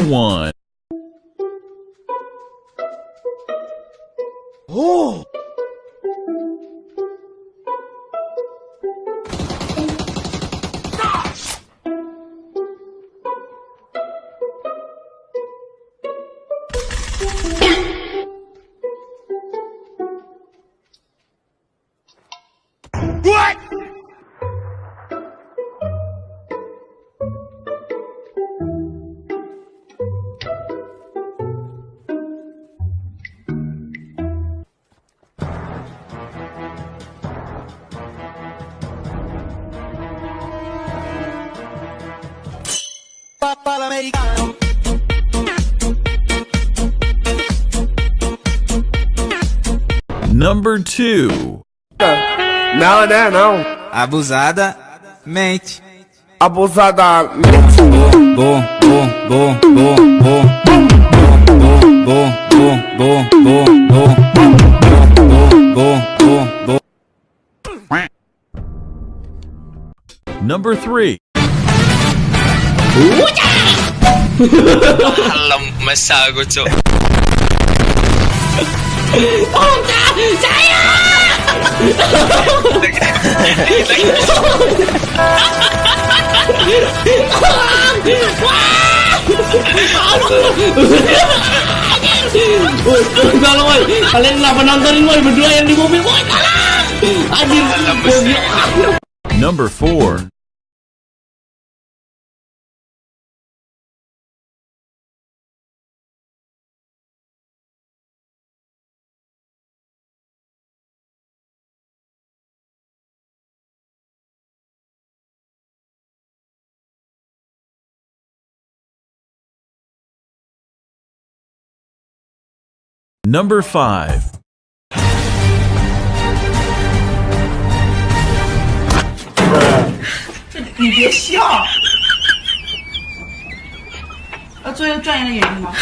1. Oh! What? Number 2. Não, né? Não. Abusada, mente. Abusada, mente. Bom, bom, bom, bom, bom, bom, bom, bom, bom, bom, bom, bom, bom, bom. Number 3. Alam, masagot so. Saya! Tolong, woy. Kalian kenapa nontonin woy berdua yang di mobil? Woy, tolong! Anjir, Number 4. Number 5.你别笑，最后赚钱的原因吗？